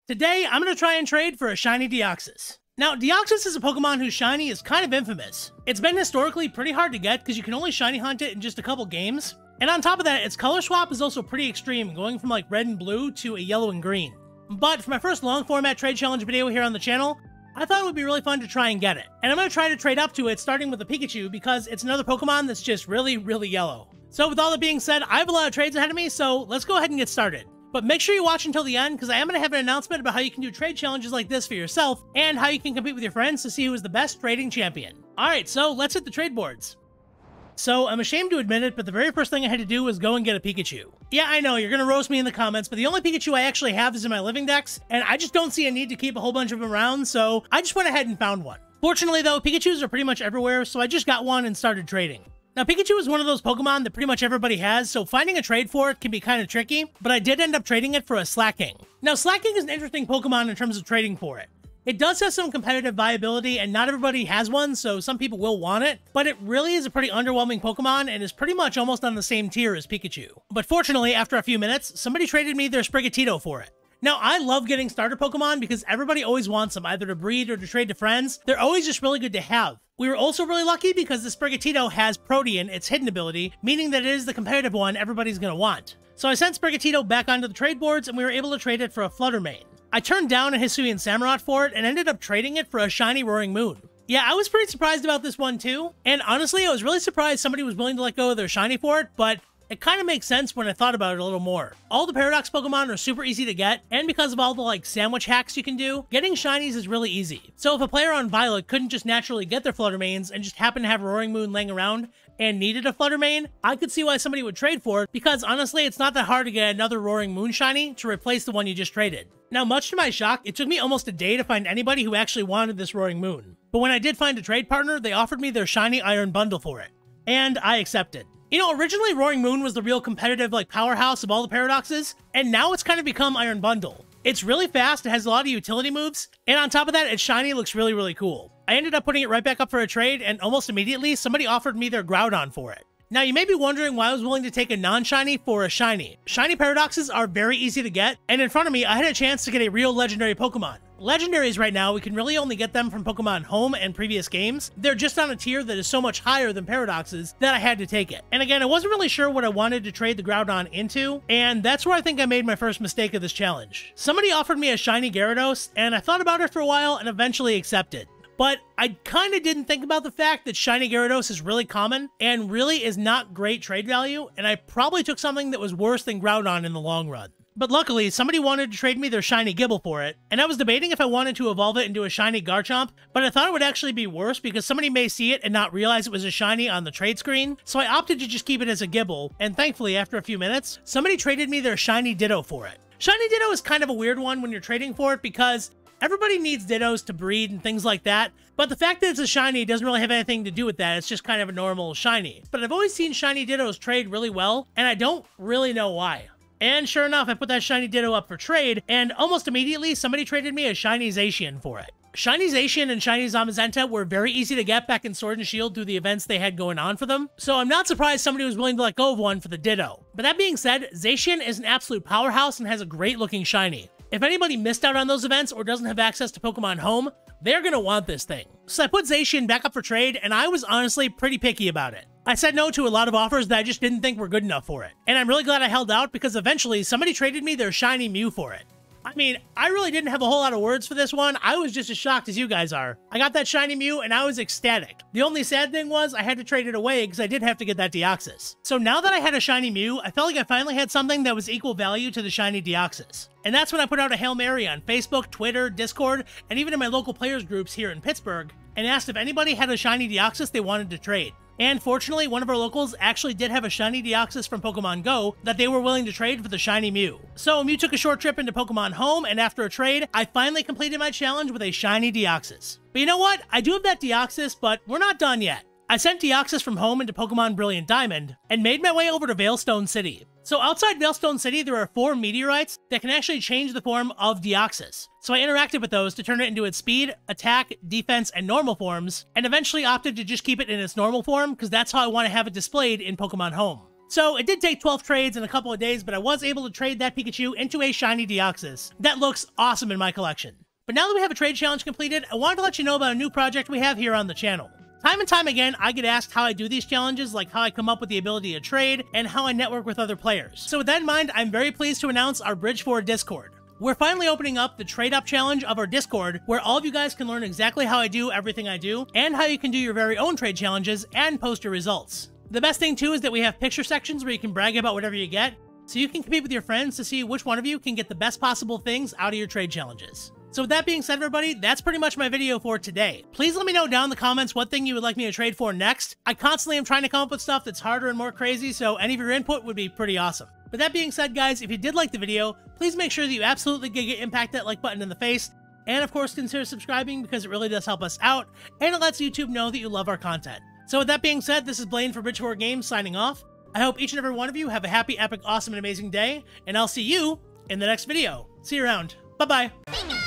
Today, I'm going to try and trade for a Shiny Deoxys. Now, Deoxys is a Pokemon whose Shiny is kind of infamous. It's been historically pretty hard to get because you can only Shiny hunt it in just a couple games. And on top of that, its color swap is also pretty extreme, going from like red and blue to a yellow and green. But for my first long format trade challenge video here on the channel, I thought it would be really fun to try and get it. And I'm going to try to trade up to it starting with the Pikachu because it's another Pokemon that's just really, really yellow. So with all that being said, I have a lot of trades ahead of me, so let's go ahead and get started. But make sure you watch until the end because I am going to have an announcement about how you can do trade challenges like this for yourself and how you can compete with your friends to see who is the best trading champion. Alright, so let's hit the trade boards. So I'm ashamed to admit it, but the very first thing I had to do was go and get a Pikachu. Yeah, I know, you're going to roast me in the comments, but the only Pikachu I actually have is in my living dex, and I just don't see a need to keep a whole bunch of them around, so I just went ahead and found one. Fortunately though, Pikachus are pretty much everywhere, so I just got one and started trading. Now, Pikachu is one of those Pokemon that pretty much everybody has, so finding a trade for it can be kind of tricky, but I did end up trading it for a Slacking. Now, Slacking is an interesting Pokemon in terms of trading for it. It does have some competitive viability, and not everybody has one, so some people will want it, but it really is a pretty underwhelming Pokemon and is pretty much almost on the same tier as Pikachu. But fortunately, after a few minutes, somebody traded me their Sprigatito for it. Now, I love getting starter Pokemon because everybody always wants them, either to breed or to trade to friends. They're always just really good to have. We were also really lucky because the Sprigatito has Protean, its hidden ability, meaning that it is the competitive one everybody's going to want. So I sent Sprigatito back onto the trade boards and we were able to trade it for a Fluttermane. I turned down a Hisuian Samurott for it and ended up trading it for a shiny Roaring Moon. Yeah, I was pretty surprised about this one too, and honestly, I was really surprised somebody was willing to let go of their shiny for it, but it kind of makes sense when I thought about it a little more. All the Paradox Pokemon are super easy to get, and because of all the sandwich hacks you can do, getting shinies is really easy. So if a player on Violet couldn't just naturally get their Fluttermanes and just happen to have Roaring Moon laying around and needed a Fluttermane, I could see why somebody would trade for it because honestly, it's not that hard to get another Roaring Moon shiny to replace the one you just traded. Now, much to my shock, it took me almost a day to find anybody who actually wanted this Roaring Moon. But when I did find a trade partner, they offered me their shiny Iron Bundle for it. And I accepted. You know, originally Roaring Moon was the real competitive powerhouse of all the Paradoxes, and now it's kind of become Iron Bundle. It's really fast, it has a lot of utility moves, and on top of that, its shiny looks really, really cool. I ended up putting it right back up for a trade, and almost immediately, somebody offered me their Groudon for it. Now, you may be wondering why I was willing to take a non-shiny for a shiny. Shiny Paradoxes are very easy to get, and in front of me, I had a chance to get a real legendary Pokemon. Legendaries right now, we can really only get them from Pokemon Home and previous games. They're just on a tier that is so much higher than Paradoxes that I had to take it. And again, I wasn't really sure what I wanted to trade the Groudon into, and that's where I think I made my first mistake of this challenge. Somebody offered me a shiny Gyarados, and I thought about it for a while and eventually accepted. But I kind of didn't think about the fact that shiny Gyarados is really common and really is not great trade value, and I probably took something that was worse than Groudon in the long run. But luckily, somebody wanted to trade me their shiny Gible for it, and I was debating if I wanted to evolve it into a shiny Garchomp, but I thought it would actually be worse because somebody may see it and not realize it was a shiny on the trade screen, so I opted to just keep it as a Gible, and thankfully, after a few minutes, somebody traded me their shiny Ditto for it. Shiny Ditto is kind of a weird one when you're trading for it because everybody needs Dittos to breed and things like that, but the fact that it's a shiny doesn't really have anything to do with that, it's just kind of a normal shiny. But I've always seen shiny Dittos trade really well, and I don't really know why. And sure enough, I put that shiny Ditto up for trade, and almost immediately, somebody traded me a shiny Zacian for it. Shiny Zacian and shiny Zamazenta were very easy to get back in Sword and Shield through the events they had going on for them, so I'm not surprised somebody was willing to let go of one for the Ditto. But that being said, Zacian is an absolute powerhouse and has a great looking shiny. If anybody missed out on those events or doesn't have access to Pokemon Home, they're gonna want this thing. So I put Zacian back up for trade, and I was honestly pretty picky about it. I said no to a lot of offers that I just didn't think were good enough for it. And I'm really glad I held out because eventually somebody traded me their shiny Mew for it. I mean, I really didn't have a whole lot of words for this one. I was just as shocked as you guys are. I got that shiny Mew and I was ecstatic. The only sad thing was I had to trade it away because I did have to get that Deoxys. So now that I had a shiny Mew, I felt like I finally had something that was equal value to the shiny Deoxys. And that's when I put out a Hail Mary on Facebook, Twitter, Discord, and even in my local players groups here in Pittsburgh, and asked if anybody had a shiny Deoxys they wanted to trade. And fortunately, one of our locals actually did have a shiny Deoxys from Pokemon Go that they were willing to trade for the shiny Mew. So Mew took a short trip into Pokemon Home, and after a trade, I finally completed my challenge with a shiny Deoxys. But you know what? I do have that Deoxys, but we're not done yet. I sent Deoxys from home into Pokemon Brilliant Diamond, and made my way over to Veilstone City. So outside Veilstone City, there are 4 meteorites that can actually change the form of Deoxys. So I interacted with those to turn it into its speed, attack, defense, and normal forms, and eventually opted to just keep it in its normal form, because that's how I want to have it displayed in Pokemon Home. So it did take 12 trades in a couple of days, but I was able to trade that Pikachu into a Shiny Deoxys. That looks awesome in my collection. But now that we have a trade challenge completed, I wanted to let you know about a new project we have here on the channel. Time and time again, I get asked how I do these challenges, like how I come up with the ability to trade, and how I network with other players. So with that in mind, I'm very pleased to announce our Bridge 4 Discord. We're finally opening up the Trade Up Challenge of our Discord, where all of you guys can learn exactly how I do everything I do, and how you can do your very own trade challenges and post your results. The best thing too is that we have picture sections where you can brag about whatever you get, so you can compete with your friends to see which one of you can get the best possible things out of your trade challenges. So with that being said, everybody, that's pretty much my video for today. Please let me know down in the comments what thing you would like me to trade for next. I constantly am trying to come up with stuff that's harder and more crazy, so any of your input would be pretty awesome. But that being said, guys, if you did like the video, please make sure that you absolutely Giga Impact that like button in the face, and of course consider subscribing because it really does help us out, and it lets YouTube know that you love our content. So with that being said, this is Blaine for Bridge 4 Games signing off. I hope each and every one of you have a happy, epic, awesome, and amazing day, and I'll see you in the next video. See you around. Bye-bye.